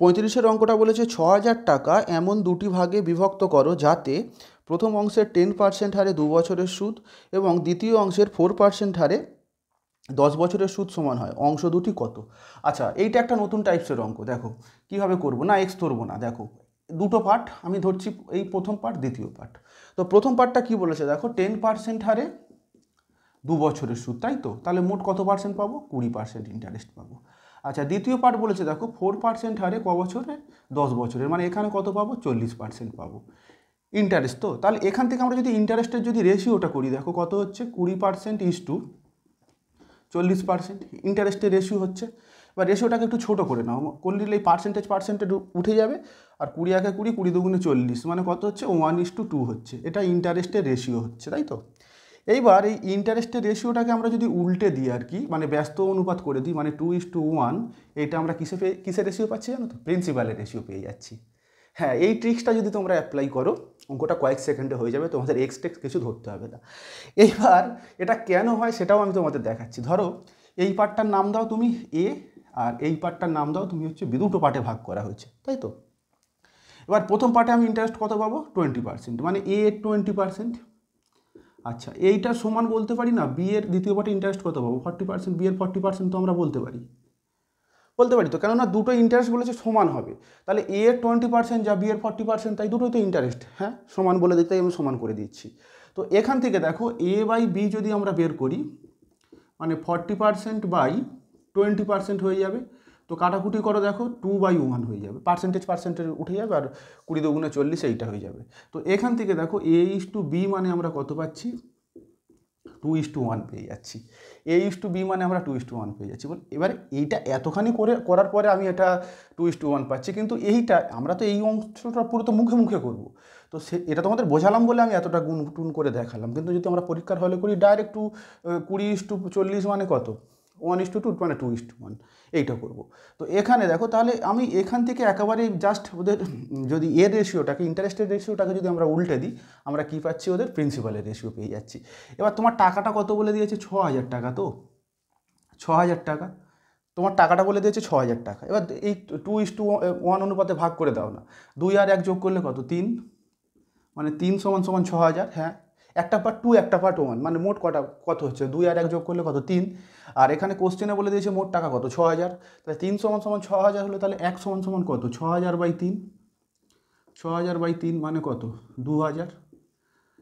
35-এর অঙ্কটা বলেছে 6,000 টাকা এমন দুটি ভাগে বিভক্ত করো যাতে প্রথম অংশের 10% হারে 2 বছরের সুদ এবং দ্বিতীয় অংশের 4% হারে 10 বছরের সুদ সমান হয়। অংশ দুটি কত? আচ্ছা, এইটা একটা নতুন টাইপসের অঙ্ক। দেখো কীভাবে করবো, না এক্স ধরবো না, দেখো দুটো পার্ট আমি ধরছি, এই প্রথম পার্ট দ্বিতীয় পার্ট। তো প্রথম পার্টটা কী বলেছে দেখো, 10% হারে 2 বছরের সুদ, তাই তো? তাহলে মোট কত পার্সেন্ট পাবো? 20% ইন্টারেস্ট পাবো। আচ্ছা, দ্বিতীয় পার্ট বলেছে দেখো 4% হারে ক বছরে? 10 বছরের, মানে এখানে কত পাবো? 40% পাবো ইন্টারেস্ট। তো তাহলে এখান থেকে আমরা যদি ইন্টারেস্টের যদি রেশিওটা করি, দেখো কত হচ্ছে? 20% ইস টু 40% ইন্টারেস্টের রেশিও হচ্ছে। এবার রেশিওটাকে একটু ছোটো করে নাও, করলে এই পার্সেন্টেজ উঠে যাবে, আর 20 একে 20, 20 দুগুণে 40, মানে কত হচ্ছে? 1:2 হচ্ছে। এটা ইন্টারেস্টের রেশিও হচ্ছে, তাই তো? এইবার এই ইন্টারেস্টের রেশিওটাকে আমরা যদি উল্টে দিই আর কি, মানে ব্যস্ত অনুপাত করে দিই, মানে 2:1, এটা আমরা কিসের রেশিও পাচ্ছি জানো তো? প্রিন্সিপালের রেশিও পেয়ে যাচ্ছি। হ্যাঁ, এই ট্রিক্সটা যদি তোমরা অ্যাপ্লাই করো, অঙ্কটা কয়েক সেকেন্ডে হয়ে যাবে, তোমাদের এক্সটেক্স কিছু ধরতে হবে না। এইবার এটা কেন হয় সেটাও আমি তোমাদের দেখাচ্ছি। ধরো এই পার্টটার নাম দাও তুমি এ, আর এই পার্টটার নাম দাও তুমি হচ্ছে বি। দুটো পার্টে ভাগ করা হয়েছে, তাই তো? এবার প্রথম পার্টে আমি ইন্টারেস্ট কত পাবো? 20%, মানে এ 20%। আচ্ছা, এইটা সমান বলতে পারি না বি এর দ্বিতীয় পার্টে ইন্টারেস্ট কত পাবো? 40%। বি এর 40% তো আমরা বলতে পারি তো, কেননা দুটো ইন্টারেস্ট বলেছে সমান হবে। তাহলে এ এর 20% যা বি এর 40%, তাই দুটোই তো ইন্টারেস্ট। হ্যাঁ, সমান বলে দিতে আমি সমান করে দিচ্ছি। তো এখান থেকে দেখো এ বাই বি যদি আমরা বের করি, মানে 40% বাই 20% হয়ে যাবে। তো কাটাকুটি করো, দেখো 2/1 হয়ে যাবে, পার্সেন্টেজ উঠে যাবে, আর 20 দুগুণে 40 এইটা হয়ে যাবে। তো এখান থেকে দেখো এ ইস টু বি মানে আমরা কত পাচ্ছি? 2:1 পেয়ে যাচ্ছি। এ ইস টু বি মানে আমরা 2:1 পেয়ে যাচ্ছি। এবার এইটা এতখানি করার পরে আমি এটা 2:1 পাচ্ছি, কিন্তু এইটা আমরা তো এই অংশটা পুরো তো মুখে মুখে করবো। তো এটা তোমাদের বোঝালাম বলে আমি এতটা গুণ টুন করে দেখালাম, কিন্তু যদি আমরা পরীক্ষার হলে করি ডাইরেক্ট 20:40 মানে কত? 1:2 মানে 2:1, এইটা করবো। তো এখানে দেখো, তাহলে আমি এখান থেকে একেবারে জাস্ট ওদের যদি এর রেশিওটাকে, ইন্টারেস্টের রেশিওটাকে যদি আমরা উল্টে দিই, আমরা কী পাচ্ছি? ওদের প্রিন্সিপালের রেশিও পেয়ে যাচ্ছি। এবার তোমার টাকাটা কত বলে দিয়েছে? 6,000 টাকা। তো 6,000 টাকা তোমার টাকাটা বলে দিয়েছে 6,000 টাকা। এবার এই 2:1 অনুপাতে ভাগ করে দাও না। 2 আর 1 যোগ করলে কত? 3, মানে 3 সমান সমান 6,000। হ্যাঁ, একটা পার্ট 2, একটা পার্ট 1, মানে মোট কত হচ্ছে? 2 আর 1 যোগ করলে কত? 3। আর এখানে কোশ্চেনে বলে দিয়েছে মোট টাকা কত? 6,000। তাহলে 3 সমান সমান 6,000 হলে তাহলে 1 সমান সমান কত? 6,000/3। 6,000/3 মানে কত? 2,000।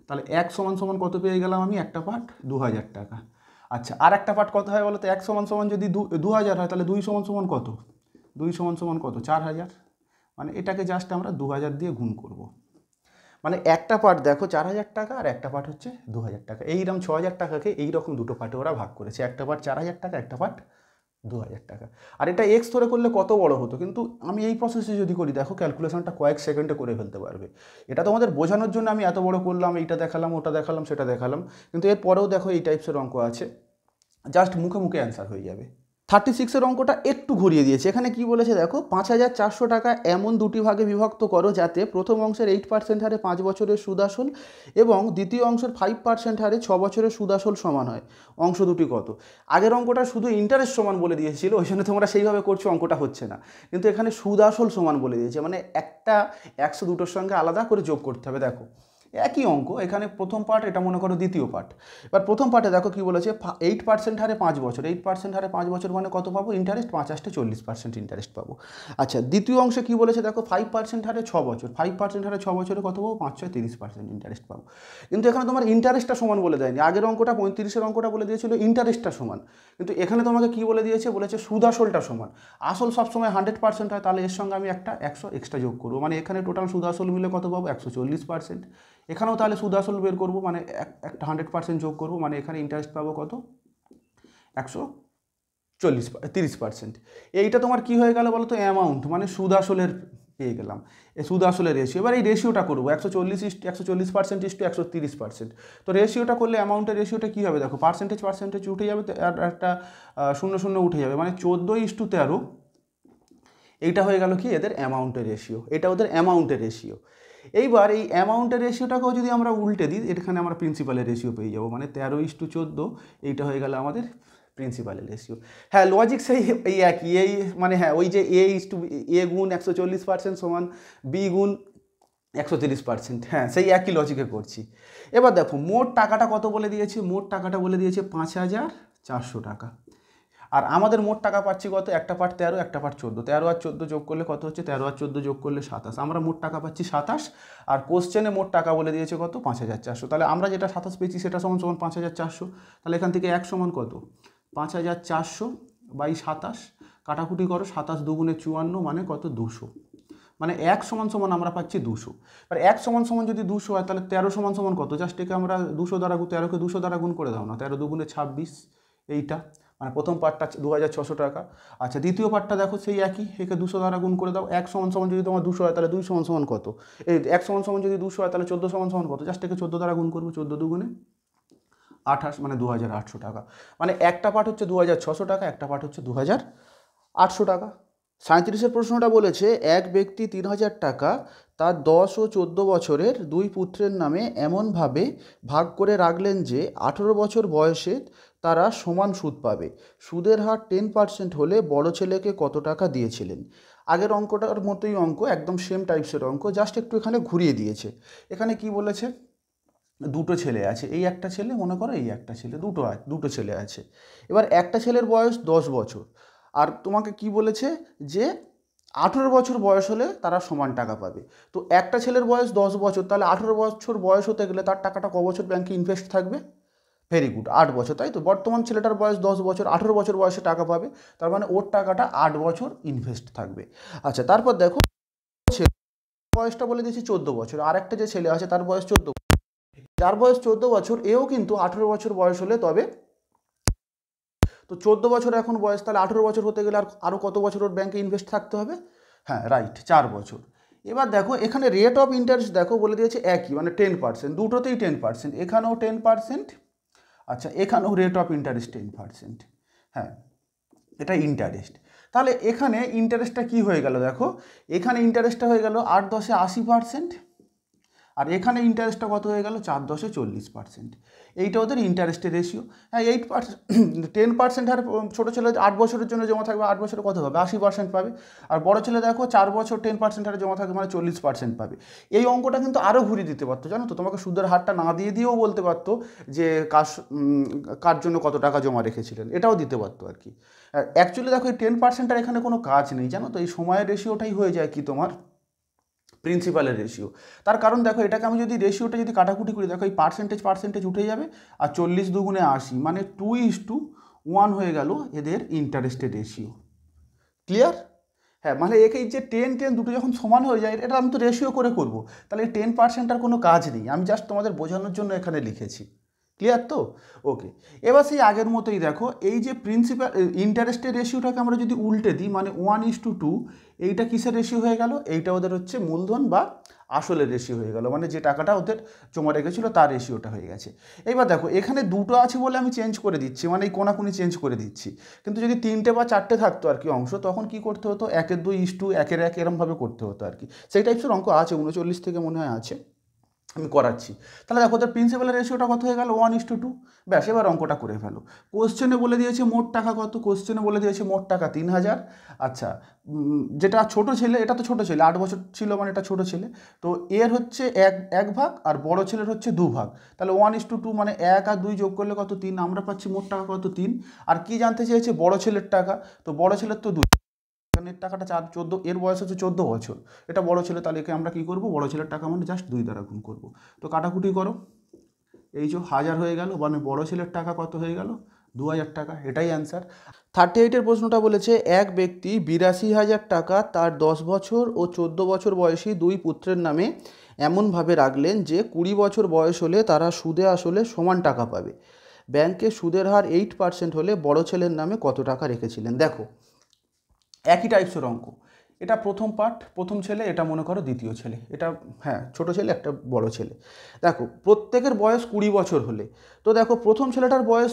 তাহলে 1 সমান সমান কত পেয়ে গেলাম আমি? একটা পার্ট 2,000 টাকা। আচ্ছা, আর একটা পার্ট কত হয় বলো তো? 1 সমান সমান যদি 2,000 হয়, তাহলে 2 সমান সমান কত? 2 সমান সমান কত? 4,000। মানে এটাকে জাস্ট আমরা 2,000 দিয়ে গুণ করব। মানে একটা পার্ট দেখো 4,000 টাকা, আর একটা পার্ট হচ্ছে 2,000 টাকা। এইরকম 6,000 টাকাকে এইরকম দুটো পার্টে ওরা ভাগ করেছে, একটা পার্ট 4,000 টাকা, একটা পার্ট 2,000 টাকা। আর এটা এক্স ধরে করলে কত বড় হতো, কিন্তু আমি এই প্রসেসে যদি করি, দেখো ক্যালকুলেশনটা কয়েক সেকেন্ডে করে ফেলতে পারবে। এটা তোমাদের বোঝানোর জন্য আমি এত বড় করলাম, এইটা দেখালাম, ওটা দেখালাম, সেটা দেখালাম, কিন্তু এরপরেও দেখো এই টাইপসের অঙ্ক আছে, জাস্ট মুখে মুখে অ্যান্সার হয়ে যাবে। 36-এর অঙ্কটা একটু ঘুরিয়ে দিয়েছে। এখানে কি বলেছে দেখো, 5,400 টাকা এমন দুটি ভাগে বিভক্ত করো যাতে প্রথম অংশের 8% হারে 5 বছরের সুদ আসল এবং দ্বিতীয় অংশের 5% হারে 6 বছরের সুদ আসল সমান হয়। অংশ দুটি কত? আগের অঙ্কটা শুধু ইন্টারেস্ট সমান বলে দিয়েছিল, ওই জন্য তোমরা সেইভাবে করছো, অঙ্কটা হচ্ছে না। কিন্তু এখানে সুদ আসল সমান বলে দিয়েছে, মানে একটা 100 দুটোর সঙ্গে আলাদা করে যোগ করতে হবে। দেখো একই অঙ্ক, এখানে প্রথম পার্ট, এটা মনে করো দ্বিতীয় পার্ট। এবার প্রথম পার্টে দেখো কি বলেছে, 8% হারে 5 বছর। 8% হারে 5 বছর মানে কত পাবো? ইন্টারেস্ট 5 40% ইন্টারেস্ট পাবো। আচ্ছা, দ্বিতীয় অংশে কি বলেছে দেখো, 5% হারে 6 বছর। 5% হারে 6 বছরে কত পাবো? 5 30% ইন্টারেস্ট পাবো। কিন্তু এখানে তোমার ইন্টারেস্টটা সমান বলে দেয়নি। আগের অঙ্কটা 35-এর অঙ্কটা বলে দিয়েছিল ইন্টারেস্টটা সমান, কিন্তু এখানে তোমাকে কি বলে দিয়েছে? বলেছে সুদ আসলটা সমান। আসল সবসময় 100% হয়, তাহলে এর সঙ্গে আমি একটা 100 এক্সট্রা যোগ করবো, মানে এখানে টোটাল সুদ আসল মিলে কত পাবো? 140%। এখানেও তাহলে সুদ আসল বের করবো, মানে একটা 100% যোগ করবো, মানে এখানে ইন্টারেস্ট পাবো কত? 130%। এইটা তোমার কি হয়ে গেল বলো তো? অ্যামাউন্ট, মানে সুদ আসলের পেয়ে গেলাম, এই সুদ আসলের রেশিও। এবার এই রেশিওটা করবো 140% ইস টু 130%। তো রেশিওটা করলে অ্যামাউন্টের রেশিওটা কী হবে দেখো, পার্সেন্টেজ উঠে যাবে, আর একটা 0 উঠে যাবে, মানে 14:13। এইটা হয়ে গেল কি এদের অ্যামাউন্টের রেশিও, এটা ওদের অ্যামাউন্টের রেশিও। এইবার এই অ্যামাউন্টের রেশিওটাকেও যদি আমরা উল্টে দিই, এখানে আমরা প্রিন্সিপালের রেশিও পেয়ে যাবো, মানে 13:14। এইটা হয়ে গেল আমাদের প্রিন্সিপালের রেশিও। হ্যাঁ, লজিক সেই এই একই, এই মানে হ্যাঁ ওই যে এ গুণ 140% সমান বি গুণ 130%, হ্যাঁ সেই একই লজিকে করছি। এবার দেখো মোট টাকাটা কত বলে দিয়েছে, মোট টাকাটা বলে দিয়েছে 5,400 টাকা। আর আমাদের মোট টাকা পাচ্ছি কত, একটা পার্ট 13, একটা পার্ট 14, 13 আর 14 যোগ করলে কত হচ্ছে, 13 আর 14 যোগ করলে 27, আমরা মোট টাকা পাচ্ছি 27। আর কোশ্চেনে মোট টাকা বলে দিয়েছে কত, 5,400। তাহলে আমরা যেটা 27 পেয়েছি সেটা সমান সমান 5,400। তাহলে এখান থেকে এক সমান কত, 5,400 বাই 27, কাটাকুটি করো, 27 দুগুণে 54 মানে কত, 200। মানে এক সমান সমান আমরা পাচ্ছি 200। আর এক সমান সমান যদি 200 হয় তাহলে 13 সমান সমান কত, জাস্ট একে আমরা 200 দ্বারা 13কে 200 দ্বারা গুণ করে দাও না, 13 দুগুণে 26, এইটা মানে প্রথম পার্টটা 2,600 টাকা। আচ্ছা দ্বিতীয় পার্টটা দেখো সেই একই, একে 200 দ্বারা গুণ করে দাও, এক সমান সমান যদি তোমার 200 হয় তাহলে 2 সমান সমান কত, এই এক সমান সমান যদি 200 হয় তাহলে 14 সমান সমান কত, জাস্ট একে 14 দ্বারা গুণ করবো, 14 দুগুণে 28 মানে 2,800 টাকা। মানে একটা পার্ট হচ্ছে 2,600 টাকা, একটা পার্ট হচ্ছে 2,800 টাকা। 37-এর প্রশ্নটা বলেছে এক ব্যক্তি 3,000 টাকা তার 10 ও 14 বছরের দুই পুত্রের নামে এমনভাবে ভাগ করে রাখলেন যে 18 বছর বয়সে তারা সমান সুদ পাবে। সুদের হার 10% হলে বড় ছেলেকে কত টাকা দিয়েছিলেন। আগের অঙ্কটার মতোই অঙ্ক, একদম সেম টাইপসের অঙ্ক, জাস্ট একটু এখানে ঘুরিয়ে দিয়েছে। এখানে কি বলেছে, দুটো ছেলে আছে, এই একটা ছেলে মনে করো, এই একটা ছেলে, দুটো ছেলে আছে। এবার একটা ছেলের বয়স 10 বছর, আর তোমাকে কি বলেছে যে 18 বছর বয়স হলে তারা সমান টাকা পাবে। তো একটা ছেলের বয়স 10 বছর, তাহলে 18 বছর বয়স হতে গেলে তার টাকাটা ক বছর ব্যাংকে ইনভেস্ট থাকবে, ভেরি গুড 8 বছর, তাই তো। বর্তমান ছেলেটার বয়স 10 বছর, 18 বছর বয়সে টাকা পাবে, তার মানে ওর টাকাটা 8 বছর ইনভেস্ট থাকবে। আচ্ছা তারপর দেখো বয়সটা বলে দিয়েছি 14 বছর, আর একটা যে ছেলে আছে তার বয়স 14, যার বয়স 14 বছর এও কিন্তু 18 বছর বয়স হলে তবে, তো 14 বছর এখন বয়স, তাহলে 18 বছর হতে গেলে আরও কত বছর ওর ব্যাংকে ইনভেস্ট থাকতে হবে, হ্যাঁ রাইট 4 বছর। এবার দেখো এখানে রেট অফ ইন্টারেস্ট দেখো বলে দিয়েছে একই, মানে 10%, দুটোতেই 10%, এখানেও 10%, আচ্ছা এখানেও রেট অফ ইন্টারেস্ট 10%, হ্যাঁ এটা ইন্টারেস্ট। তাহলে এখানে ইন্টারেস্টটা কি হয়ে গেল দেখো, এখানে ইন্টারেস্টটা হয়ে গেল 8 10-এ 80%, আর এখানে ইন্টারেস্টটা কত হয়ে গেল, 4 10-এ 40%। এইটা ওদের ইন্টারেস্টের রেশিও। হ্যাঁ 8%, 10% হারে ছোটো ছেলে 8 বছরের জন্য জমা থাকবে, 8 বছরে কত হবে, 80% পাবে। আর বড় ছেলে দেখো 4 বছর 10% হারে জমা থাকবে, মানে 40% পাবে। এই অঙ্কটা কিন্তু আরও ঘুরিয়ে দিতে পারতো, জানো তো, তোমাকে সুদের হারটা না দিয়ে দিয়েও বলতে পারতো যে কার জন্য কত টাকা জমা রেখেছিলেন, এটাও দিতে পারতো আর কি। অ্যাকচুয়ালি দেখো এই 10%-টার এখানে কোনো কাজ নেই, জানো তো, এই সময়ের রেশিওটাই হয়ে যায় কি তোমার প্রিন্সিপালের রেশিও। তার কারণ দেখো এটাকে আমি যদি রেশিওটা যদি কাটাকুটি করি, দেখো এই পার্সেন্টেজ উঠে যাবে, আর 40 দুগুণে 80 মানে 2:1 হয়ে গেল এদের ইন্টারেস্টের রেশিও। ক্লিয়ার? হ্যাঁ মানে একে যে 10 দুটো যখন সমান হয়ে যায়, এটা আমি তো রেশিও করে করব, তাহলে এই 10%-টার কোনো কাজ নেই, আমি জাস্ট তোমাদের বোঝানোর জন্য এখানে লিখেছি। ক্লিয়ার তো? ওকে। এবার সেই আগের মতোই দেখো, এই যে প্রিন্সিপাল ইন্টারেস্টের রেশিওটাকে আমরা যদি উল্টে দিই, মানে 1:2, এইটা কিসের রেশিও হয়ে গেল, এইটা ওদের হচ্ছে মূলধন বা আসলের রেশিও হয়ে গেল, মানে যে টাকাটা ওদের জমা রেখেছিলো তার রেশিওটা হয়ে গেছে। এবার দেখো এখানে দুটো আছে বলে আমি চেঞ্জ করে দিচ্ছি, মানে এই কোনাকুনি চেঞ্জ করে দিচ্ছি, কিন্তু যদি 3টে বা 4টে থাকতো আর কি অংশ, তখন কি করতে হতো, 1:2, 1:1 এরমভাবে করতে হতো আর কি। সেই টাইপসের অঙ্ক আছে, 39 থেকে মনে হয় আছে, আমি করাচ্ছি। তাহলে দেখো ওদের প্রিন্সিপালের রেশিওটা কত হয়ে গেল, 1:2। ব্যাস এবার অঙ্কটা করে ফেলো। কোশ্চেনে বলে দিয়েছে মোট টাকা কত, কোশ্চেনে বলে দিয়েছে মোট টাকা 3,000। আচ্ছা যেটা ছোট ছেলে, এটা তো ছোট ছেলে, 8 বছর ছিল মানে এটা ছোট ছেলে, তো এর হচ্ছে এক ভাগ, আর বড় ছেলের হচ্ছে 2 ভাগ। তাহলে 1:2 মানে 1 আর 2 যোগ করলে কত, 3, আমরা পাচ্ছি মোট টাকা কত, 3। আর কি জানতে চেয়েছে, বড় ছেলের টাকা, তো বড় ছেলের তো 2, এখানের টাকাটা 14, এর বয়স হচ্ছে 14 বছর, এটা বড় ছেলে, তাহলে একে আমরা কী করবো, বড় ছেলের টাকা মানে জাস্ট 2 দ্বারা গুণ করবো। তো কাটাকুটি করো, এই যে 1000 হয়ে গেল, মানে বড় ছেলের টাকা কত হয়ে গেল, 2,000 টাকা, এটাই অ্যান্সার। 38-এর প্রশ্নটা বলেছে এক ব্যক্তি 82,000 টাকা তার 10 বছর ও 14 বছর বয়সী দুই পুত্রের নামে এমনভাবে রাখলেন যে 20 বছর বয়স হলে তারা সুদে আসলে সমান টাকা পাবে। ব্যাংকে সুদের হার 8% হলে বড় ছেলের নামে কত টাকা রেখেছিলেন। দেখো একই টাইপসের অঙ্ক, এটা প্রথম পার্ট, প্রথম ছেলে, এটা মনে করো দ্বিতীয় ছেলে, এটা হ্যাঁ ছোট ছেলে, একটা বড় ছেলে। দেখো প্রত্যেকের বয়স 20 বছর হলে, তো দেখো প্রথম ছেলেটার বয়স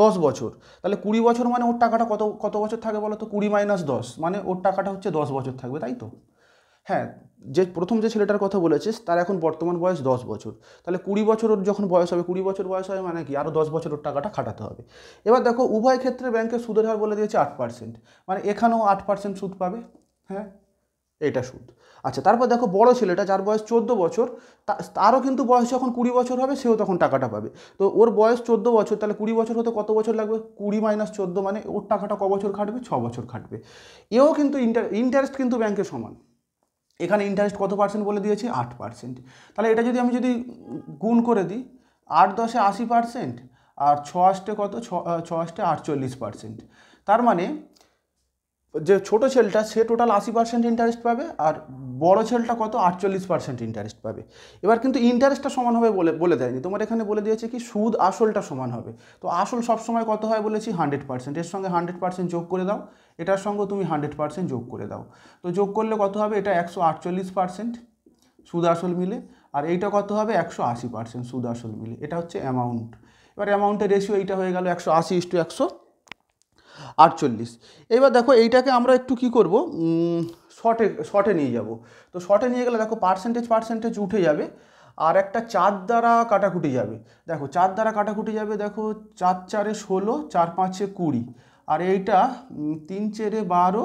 10 বছর, তাহলে 20 বছর মানে ওর টাকাটা কত কত বছর থাকে বলো তো, 20 - 10 মানে ওর টাকাটা হচ্ছে 10 বছর থাকবে, তাই তো। হ্যাঁ, যে প্রথম যে ছেলেটার কথা বলেছিস তার এখন বর্তমান বয়স 10 বছর, তাহলে 20 বছর ওর যখন বয়স হবে, 20 বছর বয়স হবে মানে কি আরও 10 বছর ওর টাকাটা খাটাতে হবে। এবার দেখো উভয় ক্ষেত্রে ব্যাংকের সুদের হার বলে দিয়েছে 8%, মানে এখানেও 8% সুদ পাবে। হ্যাঁ, এটা সুদ। আচ্ছা, তারপর দেখো বড় ছেলেটা যার বয়স 14 বছর, তারও কিন্তু বয়স যখন 20 বছর হবে সেও তখন টাকাটা পাবে। তো ওর বয়স 14 বছর, তাহলে 20 বছর হতে কত বছর লাগবে? 20 - 14, মানে ওর টাকাটা ক বছর খাটবে? 6 বছর খাটবে। এও কিন্তু ইন্টারেস্ট কিন্তু ব্যাংকের সমান। এখানে ইন্টারেস্ট কত পার্সেন্ট বলে দিয়েছি? 8%। তাহলে এটা যদি আমি গুণ করে দিই, 8 × 10 = 80%, আর 6 × 8 কত? 6 × 8 = 48%। তার মানে যে ছোটো ছেলেটা সে টোটাল 80% ইন্টারেস্ট পাবে, আর বড় ছেলেটা কত? 48% ইন্টারেস্ট পাবে। এবার কিন্তু ইন্টারেস্টটা সমান হবে বলে দেয়নি, তোমার এখানে বলে দিয়েছে কি সুদ আসলটা সমান হবে। তো আসল সবসময় কত হয় বলেছি? 100%। এর সঙ্গে 100% যোগ করে দাও, এটার সঙ্গে তুমি 100% যোগ করে দাও। তো যোগ করলে কত হবে? এটা 148% সুদ আসল মিলে, আর এইটা কত হবে? 180% সুদ আসল মিলে। এটা হচ্ছে অ্যামাউন্ট। এবার অ্যামাউন্টের রেশিও এইটা হয়ে গেল 180:148। এবার দেখো এইটাকে আমরা একটু কি করব, শর্টে নিয়ে যাব। তো শর্টে নিয়ে গেলে দেখো পার্সেন্টেজ উঠে যাবে, আর একটা 4 দ্বারা কাটাকুটি যাবে। দেখো 4 দ্বারা কাটাকুটি যাবে, দেখো 4 × 4 = 16, 4 × 5 = 20, আর এইটা 3 × 4 = 12,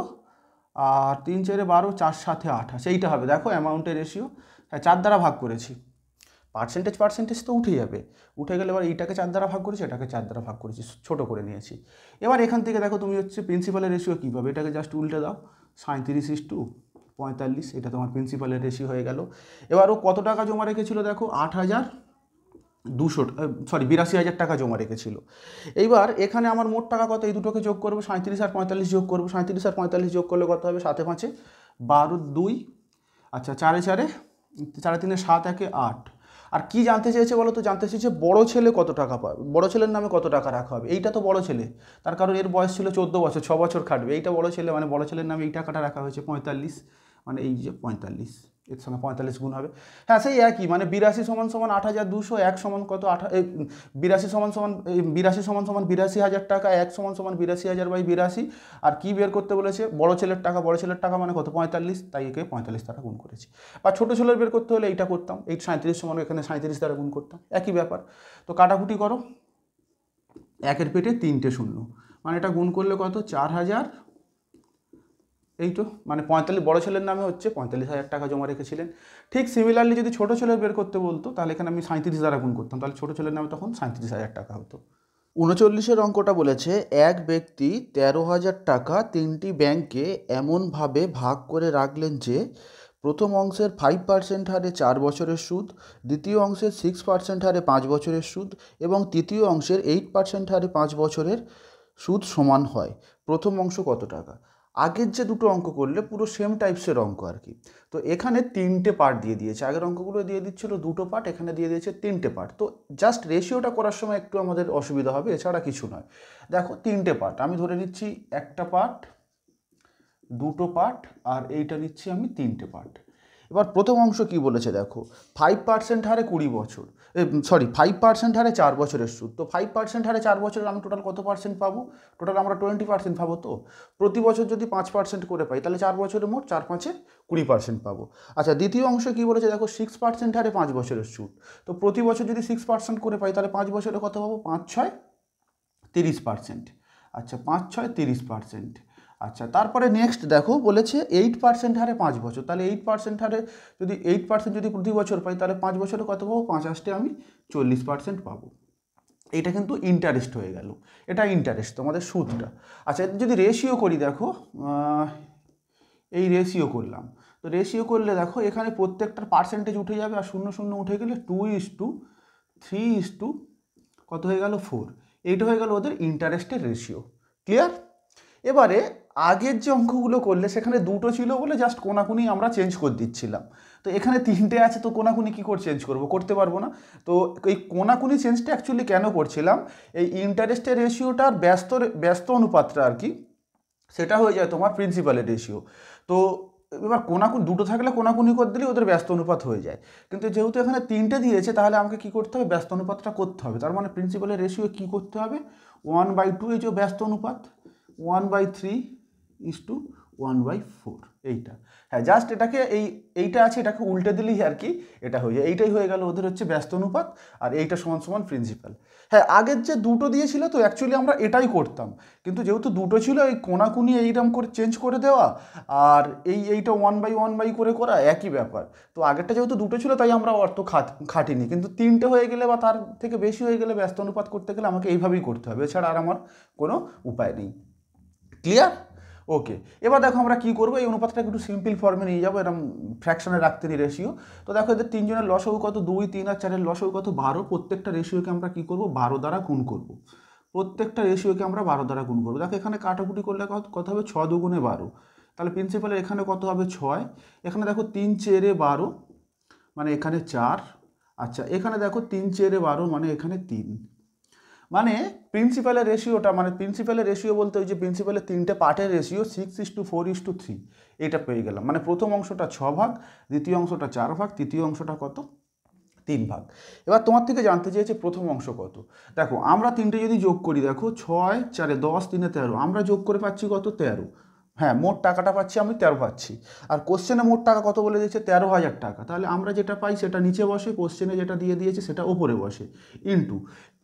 আর 3 × 4 = 12, 4 × 7 = 28। এইটা হবে দেখো অ্যামাউন্টের রেশিও। হ্যাঁ, 4 দ্বারা ভাগ করেছি, পার্সেন্টেজ তো উঠে যাবে। উঠে গেলে এবার এইটাকে 4 দ্বারা ভাগ করেছি, এটাকে 4 দ্বারা ভাগ করেছি, ছোটো করে নিয়েছি। এবার এখান থেকে দেখো তুমি হচ্ছে প্রিন্সিপালের রেশিও কী পাবে, এটাকে জাস্ট উল্টে দাও, 37:45, এটা তোমার প্রিন্সিপালের রেশিও হয়ে গেল। এবার ও কত টাকা জমা রেখেছিল? দেখো 82,000 টাকা জমা রেখেছিল। এইবার এখানে আমার মোট টাকা কত? এই দুটোকে যোগ করবো, 37 আর 45 যোগ করবো। 37 আর 45 যোগ করলে কত হবে? 7 × 5 = 12, 2, আচ্ছা 4 × 4 = 4, 3 × 7, 1 = 8। আর কি জানতে চেয়েছে বলো তো? জানতে চেয়েছে বড় ছেলে কত টাকা পাবে, বড় ছেলের নামে কত টাকা রাখা হবে। এইটা তো বড় ছেলে, তার কারণ এর বয়স ছিল 14 বছর, 6 বছর খাটবে। এইটা বড় ছেলে, মানে বড় ছেলের নামে এই টাকাটা রাখা হয়েছে 45, মানে এই যে 45, এর সঙ্গে 45 গুণ হবে। হ্যাঁ, সেই একই, মানে 82 = 8,200, 1 সমান কত? 82 = 82,000 টাকা, 1 = 82,000/82। আর কি বের করতে বলেছে? বড় ছেলের টাকা মানে কত? 45, তাই একে 45 দ্বারা গুণ করেছি। বা ছোটো ছেলের বের করতে হলে এইটা করতাম, 37 সমান এখানে 37 দ্বারা গুণ করতাম, একই ব্যাপার। তো কাটাকুটি করো, 1-এর পেটে 3টে শূন্য, মানে এটা গুণ করলে কত? 4,000। এই তো মানে 45, বড় ছেলের নামে হচ্ছে 45,000 টাকা জমা রেখেছিলেন। ঠিক সিমিলারলি যদি ছোটো ছেলের বের করতে বলতো, তাহলে এখানে আমি 37 দ্বারা গুণ করতাম, তাহলে ছোটো ছেলের নামে তখন 37,000 টাকা হতো। 39-এর অঙ্কটা বলেছে এক ব্যক্তি 13,000 টাকা 3টি ব্যাংকে এমনভাবে ভাগ করে রাখলেন যে প্রথম অংশের 5% হারে 4 বছরের সুদ, দ্বিতীয় অংশের 6% হারে 5 বছরের সুদ এবং তৃতীয় অংশের 8% হারে 5 বছরের সুদ সমান হয়। প্রথম অংশ কত টাকা? আগের যে দুটো অঙ্ক করলে পুরো সেম টাইপসের অঙ্ক আর কি। তো এখানে 3টে পার্ট দিয়ে দিয়েছে, আগের অঙ্কগুলো দিয়ে দিচ্ছিল 2টো পার্ট, এখানে দিয়ে দিয়েছে 3টে পার্ট। তো জাস্ট রেশিওটা করার সময় একটু আমাদের অসুবিধা হবে, এছাড়া কিছু নয়। দেখো 3টে পার্ট, আমি ধরে নিচ্ছি একটা পার্ট, 2টো পার্ট, আর এইটা নিচ্ছি আমি 3টে পার্ট। এবার প্রথম অংশ কি বলেছে দেখো, 5% হারে 20 বছর, 5% হারে 4 বছরের সুদ। তো 5% হারে 4 বছরের আমি টোটাল কত পার্সেন্ট পাবো? টোটাল আমরা 20% পাবো। তো প্রতি বছর যদি 5% করে পাই, তাহলে 4 বছরে মোট 4 × 5 = 20% পাবো। আচ্ছা, দ্বিতীয় অংশ কি বলেছে দেখো, 6% হারে 5 বছরের সুদ। তো প্রতি বছর যদি 6% করে পাই, তাহলে 5 বছরে কত পাবো? 5 × 6 = 30%। আচ্ছা, 5 × 6 = 30%। আচ্ছা, তারপরে নেক্সট দেখো বলেছে 8% হারে 5 বছর। তাহলে 8% হারে যদি 8% যদি প্রতি বছর পাই, তাহলে 5 বছরে কত পাবো? 5 × 8 আমি 40% পাবো। এইটা কিন্তু ইন্টারেস্ট হয়ে গেল, এটা ইন্টারেস্ট তোমাদের সুদটা। আচ্ছা, যদি রেশিও করি দেখো, এই রেশিও করলাম। তো রেশিও করলে দেখো এখানে প্রত্যেকটার পার্সেন্টেজ উঠে যাবে, আর 0 0 উঠে গেলে 2:3 কত হয়ে গেল? 4। এইটা হয়ে গেল ওদের ইন্টারেস্টের রেশিও। ক্লিয়ার? এবারে আগের যে অঙ্কগুলো করলে সেখানে 2টো ছিল বলে জাস্ট কোনাকুনি আমরা চেঞ্জ করে দিচ্ছিলাম। তো এখানে 3টে আছে, তো কোনাকুনি কী করে চেঞ্জ করবো? করতে পারবো না। তো এই কোনাকুনি চেঞ্জটা অ্যাকচুয়ালি কেন করছিলাম, এই ইন্টারেস্টের রেশিওটার ব্যস্ত অনুপাতটা আর কি, সেটা হয়ে যায় তোমার প্রিন্সিপালের রেশিও। তো এবার কোনাকুনি 2টো থাকলে কোনাকুনি করে দিলেই ওদের ব্যস্ত অনুপাত হয়ে যায়। কিন্তু যেহেতু এখানে 3টে দিয়েছে, তাহলে আমাকে কী করতে হবে? ব্যস্ত অনুপাতটা করতে হবে। তার মানে প্রিন্সিপালের রেশিও কী করতে হবে? 1/2, এই যে ব্যস্ত অনুপাত, 1/3 1/4 এইটা। হ্যাঁ, জাস্ট এটাকে এইটা আছে, এটাকে উল্টে দিলেই আর কি এটা হয়ে যায়। এইটাই হয়ে গেল ওদের হচ্ছে ব্যস্ত অনুপাত, আর এইটা সমান সমান প্রিন্সিপাল। হ্যাঁ, আগের যে দুটো দিয়েছিল তো অ্যাকচুয়ালি আমরা এটাই করতাম, কিন্তু যেহেতু দুটো ছিল এই কোনাকুনি এইরকম করে চেঞ্জ করে দেওয়া আর এইটা 1/1 করে করা একই ব্যাপার। তো আগেরটা যেহেতু দুটো ছিল তাই আমরা অর্থ খাটিনি, কিন্তু তিনটে হয়ে গেলে বা তার থেকে বেশি হয়ে গেলে ব্যস্ত অনুপাত করতে গেলে আমাকে এইভাবেই করতে হবে, এছাড়া আর আমার কোনো উপায় নেই। ক্লিয়ার? ওকে, এবার দেখো আমরা কি করবো, এই অনুপাতটাকে একটু সিম্পল ফর্মে নিয়ে যাবো, এরকম ফ্র্যাকশনে রাখতে নিই রেশিও। তো দেখো এদের তিনজনের লসাগু কত, 2, 3 আর 4-এর লসাগু কত 12। প্রত্যেকটা রেশিওকে আমরা কি করব, 12 দ্বারা গুণ করব। প্রত্যেকটা রেশিওকে আমরা 12 দ্বারা গুণ করবো। দেখো এখানে কাটাকুটি করলে কত হবে, 6 দুগুণে 12, তাহলে প্রিন্সিপালের এখানে কত হবে 6, এখানে দেখো 3 4 12 মানে এখানে 4, আচ্ছা এখানে দেখো 3 4 12 মানে এখানে 3, মানে প্রিন্সিপালের রেশিওটা, মানে প্রিন্সিপালের রেশিও বলতে ওই যে প্রিন্সিপালের তিনটে পার্টের রেশিও 6:4:3 এটা পেয়ে গেলাম। মানে প্রথম অংশটা 6 ভাগ, দ্বিতীয় অংশটা 4 ভাগ, তৃতীয় অংশটা কত 3 ভাগ। এবার তোমার থেকে জানতে চেয়েছে প্রথম অংশ কত। দেখো আমরা তিনটে যদি যোগ করি, দেখো 6 4 10 3 13, আমরা যোগ করে পাচ্ছি কত 13। হ্যাঁ, মোট টাকাটা পাচ্ছি আমি 13 পাচ্ছি, আর কোশ্চেনে মোট টাকা কত বলে দিয়েছে 13,000 টাকা। তাহলে আমরা যেটা পাই সেটা নিচে বসে, কোশ্চেনে যেটা দিয়ে দিয়েছে সেটা ওপরে বসে, ইন্টু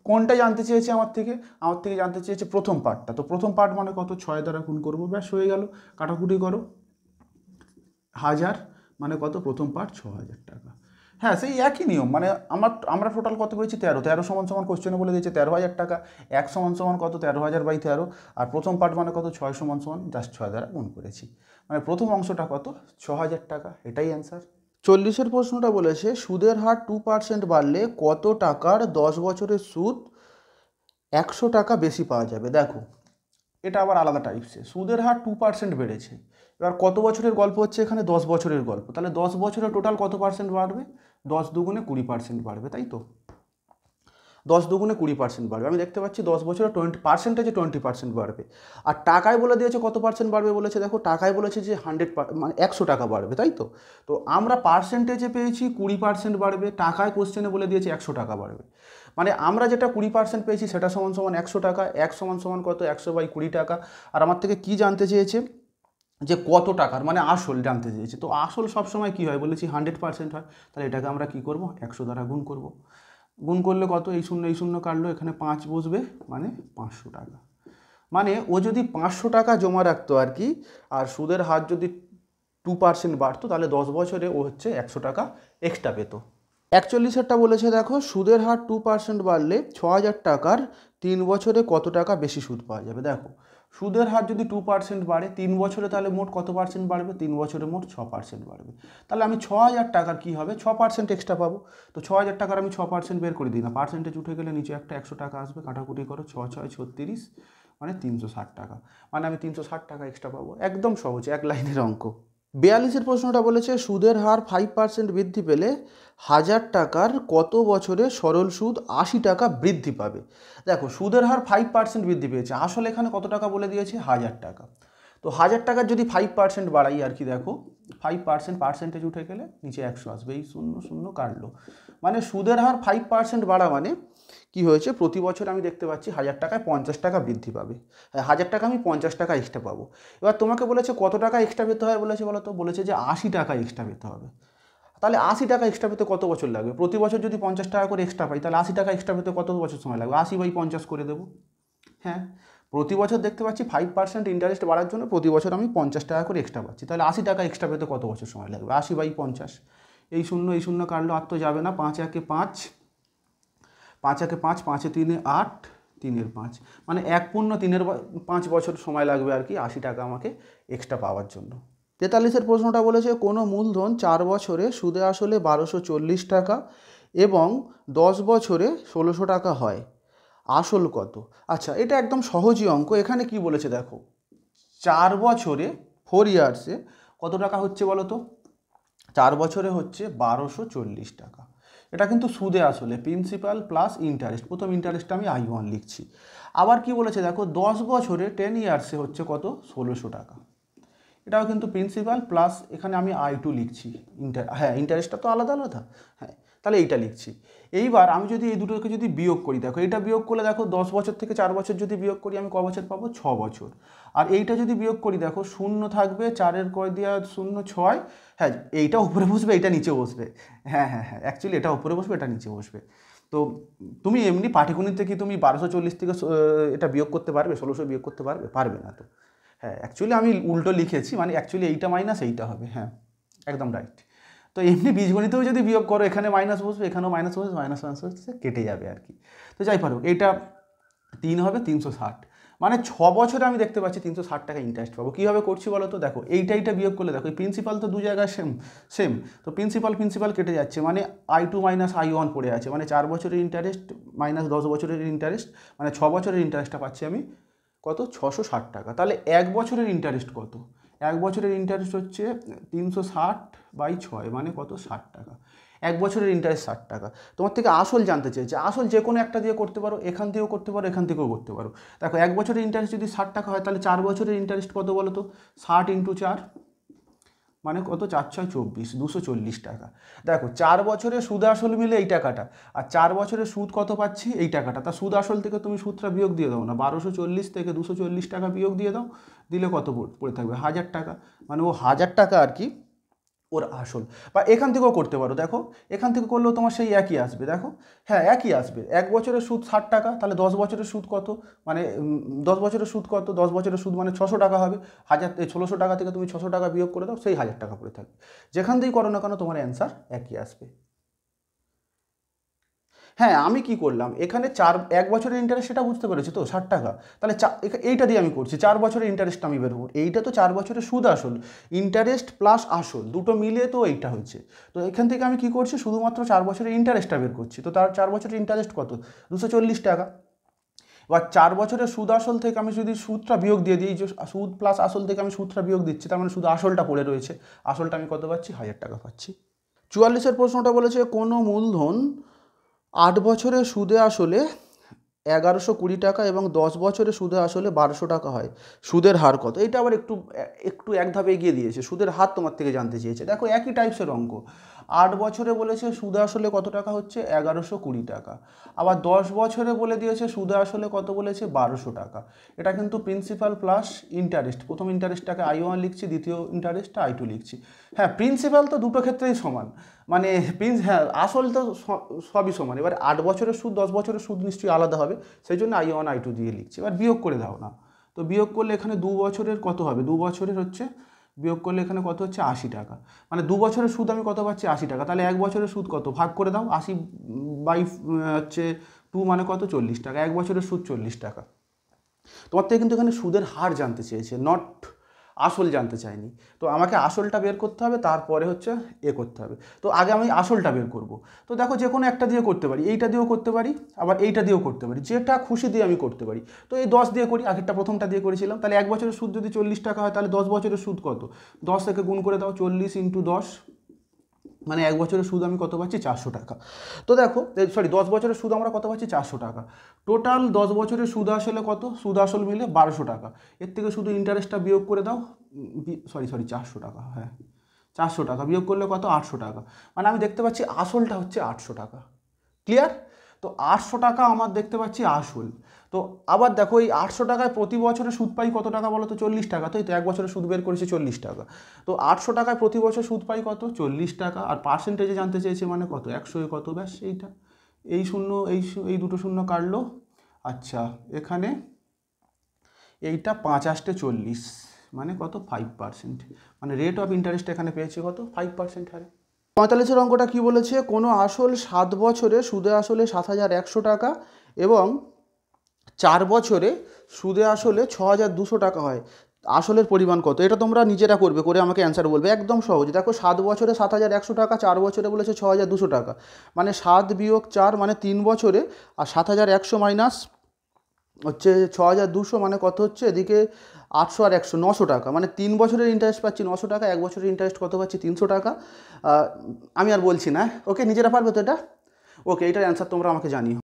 কোনটা জানতে চেয়েছে আমার থেকে জানতে চেয়েছে প্রথম পার্টটা। তো প্রথম পার্ট মানে কত, 6 দ্বারা গুণ করবো, ব্যাস হয়ে গেল। কাটাকুটি করো, 1000 মানে কত, প্রথম পার্ট 6,000 টাকা। হ্যাঁ, সেই একই নিয়ম, মানে আমরা টোটাল কত পেয়েছি 13 সমান সমান কোশ্চেনে বলে দিয়েছে 13,000 টাকা, 1 সমান সমান কত 13,000/13, আর প্রথম পার্ট মানে কত 6 সমান সমান জাস্ট 6 দ্বারা গুণ করেছি, মানে প্রথম অংশটা কত 6,000 টাকা, এটাই অ্যান্সার। 40-এর প্রশ্নটা বলেছে সুদের হার 2% বাড়লে কত টাকার 10 বছরের সুদ 100 টাকা বেশি পাওয়া যাবে। দেখো এটা আবার আলাদা টাইপসে, সুদের হার 2% বেড়েছে, এবার কত বছরের গল্প হচ্ছে এখানে, 10 বছরের গল্প, তাহলে 10 বছরে টোটাল কত পার্সেন্ট বাড়বে, 10 দুগুণে 20% বাড়বে, তাই তো 10 দুগুণে 20% বাড়বে। আমি দেখতে পাচ্ছি 10 বছরে 20% বাড়বে। আর টাকায় বলে দিয়েছে কত পার্সেন্ট বাড়বে বলেছে, দেখো টাকায় বলেছে যে 100 মানে 100 টাকা বাড়বে, তাই তো। তো আমরা পার্সেন্টেজে পেয়েছি 20% বাড়বে, টাকায় কোশ্চেনে বলে দিয়েছে 100 টাকা বাড়বে, মানে আমরা যেটা 20% পেয়েছি সেটা সমান সমান 100 টাকা, 1 সমান সমান কত 100/20 টাকা। আর আমার থেকে কি জানতে চেয়েছে, যে কত টাকার, মানে আসল জানতে চেয়েছে। তো আসল সবসময় কী হয় বলেছি 100% হয়, তাহলে এটাকে আমরা কি করব 100 দ্বারা গুণ করব। গুণ করলে কত, এই শূন্য কাটলো, এখানে 5 বসবে, মানে 500 টাকা। মানে ও যদি 500 টাকা জমা রাখতো আর কি, আর সুদের হার যদি 2% বাড়তো, তাহলে 10 বছরে ও হচ্ছে 100 টাকা এক্সট্রা পেতো। 41-এরটা বলেছে দেখো সুদের হার 2% বাড়লে 6,000 টাকার 3 বছরে কত টাকা বেশি সুদ পাওয়া যাবে। দেখো সুদের হার যদি 2% বাড়ে 3 বছরে, তাহলে মোট কত পার্সেন্ট বাড়বে, 3 বছরে মোট 6% বাড়বে। তাহলে আমি 6,000 টাকার কী হবে 6% এক্সট্রা পাবো। তো 6,000 টাকার আমি 6% বের করে দিই না, পার্সেন্টেজ উঠে গেলে নিচে একটা 100 টাকা আসবে, কাটাকুটি করো 6 6 36 মানে 360 টাকা, মানে আমি 360 টাকা এক্সট্রা পাবো। একদম সহজ, এক লাইনের অঙ্ক। 42-এর প্রশ্নটা বলেছে সুদের হার 5% বৃদ্ধি পেলে 1,000 টাকার কত বছরে সরল সুদ 80 টাকা বৃদ্ধি পাবে। দেখো সুদের হার 5% বৃদ্ধি পেয়েছে, আসলে এখানে কত টাকা বলে দিয়েছে 1,000 টাকা। তো 1,000 টাকার যদি 5% বাড়াই আর কি, দেখো 5% পার্সেন্টেজ উঠে গেলে নিচে 100 আসবে, এই 0 0 কাটলো, মানে সুদের হার 5% বাড়া মানে কি হয়েছে, প্রতি বছর আমি দেখতে পাচ্ছি 1,000 টাকায় 50 টাকা বৃদ্ধি পাবে। 1,000 টাকা আমি 50 টাকা এক্সট্রা পাবো। এবার তোমাকে বলেছে কত টাকা এক্সট্রা পেতে হয় বলেছে বলো তো, বলেছে যে 80 টাকা এক্সট্রা পেতে হবে। তাহলে 80 টাকা এক্সট্রা পেতে কত বছর লাগবে, প্রতি বছর যদি 50 টাকা করে এক্সট্রা পাই, তাহলে 80 টাকা এক্সট্রা পেতে কত বছর সময় লাগবে, 80/50 করে দেবো। হ্যাঁ, প্রতি বছর দেখতে পাচ্ছি 5% ইন্টারেস্ট বাড়ার জন্য প্রতি বছর আমি 50 টাকা করে এক্সট্রা পাচ্ছি, তাহলে 80 টাকা এক্সট্রা পেতে কত বছর সময় লাগবে, 80/50, এই শূন্য কাটলো, আর তো যাবে না, 5 একে 5, 5 একে 5, 5 এ 3 8, 3 5, মানে 1.3 বছর সময় লাগবে আর কি 80 টাকা আমাকে এক্সট্রা পাওয়ার জন্য। 43-এর প্রশ্নটা বলেছে কোনো মূলধন 4 বছরে সুদে আসলে 1240 টাকা এবং 10 বছরে 1600 টাকা হয়, আসল কত। আচ্ছা এটা একদম সহজই অঙ্ক, এখানে কি বলেছে দেখো 4 বছরে 4 ইয়ার্সে কত টাকা হচ্ছে বলো তো, 4 বছরে হচ্ছে 1240 টাকা। এটা কিন্তু সুদে আসলে প্রিন্সিপাল প্লাস ইন্টারেস্ট, প্রথম ইন্টারেস্টটা আমি I1 লিখছি। আবার কি বলেছে দেখো 10 বছরে 10 ইয়ার্সে হচ্ছে কত 1600 টাকা, এটাও কিন্তু প্রিন্সিপাল প্লাস এখানে আমি I2 লিখছি, হ্যাঁ ইন্টারেস্টটা তো আলাদা আলাদা, হ্যাঁ তাহলে এইটা লিখছি। এইবার আমি যদি এই দুটোকে যদি বিয়োগ করি, দেখো এইটা বিয়োগ করলে দেখো 10 বছর থেকে 4 বছর যদি বিয়োগ করি আমি ক বছর পাবো? 6 বছর। আর এইটা যদি বিয়োগ করি দেখো শূন্য থাকবে, 4-এর কয় দিয়া 0 6, হ্যাঁ এইটা উপরে বসবে এইটা নিচে বসবে, হ্যাঁ হ্যাঁ হ্যাঁ অ্যাকচুয়ালি এটা উপরে বসবে এটা নিচে বসবে। তো তুমি এমনি পাটিগণিতে কি তুমি 1240 থেকে এটা বিয়োগ করতে পারবে, 1600 বিয়োগ করতে পারবে? পারবে না তো। হ্যাঁ অ্যাকচুয়ালি আমি উল্টো লিখেছি, মানে অ্যাকচুয়ালি এইটা মাইনাস এইটা হবে, হ্যাঁ একদম রাইট। তো এমনি বীজগণিতেও যদি বিয়োগ করো এখানে মাইনাস বসবে এখানেও মাইনাস বসবে, মাইনাস মাইনাস হচ্ছে কেটে যাবে আর কি। তো যাই পারো এইটা 3 হবে 360, মানে 6 বছরে আমি দেখতে পাচ্ছি 360 টাকা ইন্টারেস্ট পাবো। কীভাবে করছি বলো তো? দেখো এইটা বিয়োগ করলে দেখো এই প্রিন্সিপাল তো দু জায়গায় সেম, তো প্রিন্সিপাল কেটে যাচ্ছে, মানে I2 মাইনাস I1 পড়ে আছে, মানে 4 বছরের ইন্টারেস্ট মাইনাস 10 বছরের ইন্টারেস্ট, মানে 6 বছরের ইন্টারেস্টটা পাচ্ছি আমি কত? 660 টাকা। তাহলে 1 বছরের ইন্টারেস্ট কত? 1 বছরের ইন্টারেস্ট হচ্ছে 360/6, মানে কত? 60 টাকা। 1 বছরের ইন্টারেস্ট 60 টাকা। তোমার থেকে আসল জানতে চেয়েছে, আসল যে কোনো একটা দিয়ে করতে পারো, এখান থেকেও করতে পারো এখান থেকেও করতে পারো। দেখো 1 বছরের ইন্টারেস্ট যদি 60 টাকা হয় তাহলে 4 বছরের ইন্টারেস্ট কত বলো তো? 60 × 4 মানে কত? 4 × 6 = 24, 240 টাকা। দেখো 4 বছরে সুদ আসল মিলে এই টাকাটা, আর 4 বছরের সুদ কত পাচ্ছি? এই টাকাটা। তা সুদ আসল থেকে তুমি সুদটা বিয়োগ দিয়ে দাও না, 1240 থেকে 240 টাকা বিয়োগ দিয়ে দাও, দিলে কত পড়ে থাকবে? 1000 টাকা। মানে ও 1000 টাকা আর কি ওর আসল। বা এখান থেকেও করতে পারো, দেখো এখান থেকে করলেও তোমার সেই একই আসবে, দেখো হ্যাঁ একই আসবে। 1 বছরের সুদ 60 টাকা, তাহলে 10 বছরের সুদ কত? মানে 10 বছরের সুদ কত? 10 বছরের সুদ মানে 600 টাকা হবে। 1600 টাকা থেকে তুমি 600 টাকা বিয়োগ করে দাও, সেই 1000 টাকা পড়ে থাকবে। যেখান থেকেই করো না কেন তোমার অ্যান্সার একই আসবে। হ্যাঁ আমি কি করলাম এখানে 1 বছরের ইন্টারেস্ট, সেটা বুঝতে পেরেছি তো 60 টাকা। তাহলে এইটা দিয়ে আমি করছি 4 বছরের ইন্টারেস্টটা আমি বের করবো। এইটা তো 4 বছরের সুদ আসল, ইন্টারেস্ট প্লাস আসল দুটো মিলিয়ে তো এইটা হচ্ছে। তো এখান থেকে আমি কি করছি? শুধুমাত্র 4 বছরের ইন্টারেস্টটা বের করছি। তো তার 4 বছরের ইন্টারেস্ট কত? 240 টাকা। এবার 4 বছরের সুদ আসল থেকে আমি যদি সুদটা বিয়োগ দিয়ে দিই, যে সুদ প্লাস আসল থেকে আমি সুদটা বিয়োগ দিচ্ছি, তার মানে শুধু আসলটা পড়ে রয়েছে। আসলটা আমি কত পাচ্ছি? 1000 টাকা পাচ্ছি। 44-এর প্রশ্নটা বলেছে কোনো মূলধন 8 বছরের সুদে আসলে 1120 টাকা এবং 10 বছরের সুদে আসলে 1200 টাকা হয়, সুদের হার কত? এটা আবার একটু এক ধাপে এগিয়ে দিয়েছে, সুদের হার তোমার থেকে জানতে চেয়েছে। দেখো একই টাইপসের অঙ্ক। 8 বছরে বলেছে সুদে আসলে কত টাকা হচ্ছে? 1120 টাকা। আবার 10 বছরে বলে দিয়েছে সুদে আসলে কত বলেছে? 1200 টাকা। এটা কিন্তু প্রিন্সিপাল প্লাস ইন্টারেস্ট, প্রথম ইন্টারেস্টটাকে I1 লিখছি, দ্বিতীয় ইন্টারেস্টটা I2 লিখছি। হ্যাঁ প্রিন্সিপাল তো দুটো ক্ষেত্রেই সমান, মানে হ্যাঁ আসল তো সবই সমান। এবার 8 বছরের সুদ 10 বছরের সুদ নিশ্চয়ই আলাদা হবে, সেই জন্য I1 I2 দিয়ে লিখছি। এবার বিয়োগ করে দাও না, তো বিয়োগ করলে এখানে 2 বছরের কত হবে? 2 বছরের হচ্ছে বিয়োগ করলে এখানে কত হচ্ছে? 80 টাকা। মানে 2 বছরের সুদ আমি কত পাচ্ছি? 80 টাকা। তাহলে 1 বছরের সুদ কত? ভাগ করে দাও, 80/2 মানে কত? 40 টাকা। 1 বছরের সুদ 40 টাকা। তোমার থেকে কিন্তু এখানে সুদের হার জানতে চেয়েছে, নট আসল জানতে চাইনি। তো আমাকে আসলটা বের করতে হবে, তারপরে হচ্ছে করতে হবে। তো আগে আমি আসলটা বের করব। তো দেখো যে কোনো একটা দিয়ে করতে পারি, এইটা দিয়েও করতে পারি, আবার এইটা দিয়েও করতে পারি, যেটা খুশি দিয়ে আমি করতে পারি। তো এই 10 দিয়ে করি, আগেরটা প্রথমটা দিয়ে করেছিলাম। তাহলে 1 বছরের সুদ যদি 40 টাকা হয়, তাহলে 10 বছরের সুদ কত? 10 থেকে গুণ করে দাও, 40 × 10, মানে 1 বছরের সুদ আমি কত পাচ্ছি? 400 টাকা। তো দেখো 10 বছরের সুদ আমরা কত পাচ্ছি? 400 টাকা। টোটাল 10 বছরের সুদ আসলে কত? সুদ আসল মিলে 1200 টাকা। এর থেকে শুধু ইন্টারেস্টটা বিয়োগ করে দাও, 400 টাকা, হ্যাঁ 400 টাকা বিয়োগ করলে কত? 800 টাকা। মানে আমি দেখতে পাচ্ছি আসলটা হচ্ছে 800 টাকা। ক্লিয়ার? তো 800 টাকা আমার দেখতে পাচ্ছি আসল। তো আবার দেখো এই 800 টাকায় প্রতি বছরে সুদ পাই কত টাকা বলো তো? 40 টাকা। তো এই তো 1 বছরের সুদ বের করেছি 40 টাকা। তো 800 টাকায় প্রতি বছর সুদ পাই কত? 40 টাকা। আর পার্সেন্টেজে জানতে চেয়েছে, মানে কত? 100-এ কত? ব্যাস এইটা, এই শূন্য এই দুটো শূন্য কাটলো। আচ্ছা এখানে এইটা 5 × 8 = 40, মানে কত? 5%। মানে রেট অফ ইন্টারেস্ট এখানে পেয়েছি কত? 5% হারে। 45-এর অঙ্কটা কি বলেছে? কোনো আসল 7 বছরে সুদে আসলে 7100 টাকা এবং 4 বছরে সুদে আসলে 6200 টাকা হয়, আসলের পরিমাণ কত? এটা তোমরা নিজেরা করবে, করে আমাকে অ্যান্সার বলবে, একদম সহজ। দেখো 7 বছরে 7100 টাকা, 4 বছরে বলেছে 6200 টাকা, মানে 7 - 4 মানে 3 বছরে, আর 7100 মাইনাস হচ্ছে 6200 মানে কত হচ্ছে? এদিকে 800 আর 100 900 টাকা। মানে 3 বছরের ইন্টারেস্ট পাচ্ছি 900 টাকা, 1 বছরের ইন্টারেস্ট কত পাচ্ছি? 300 টাকা। আমি আর বলছি না, ওকে নিজেরা পারবে তো এটা? ওকে, এটার অ্যান্সার তোমরা আমাকে জানিও।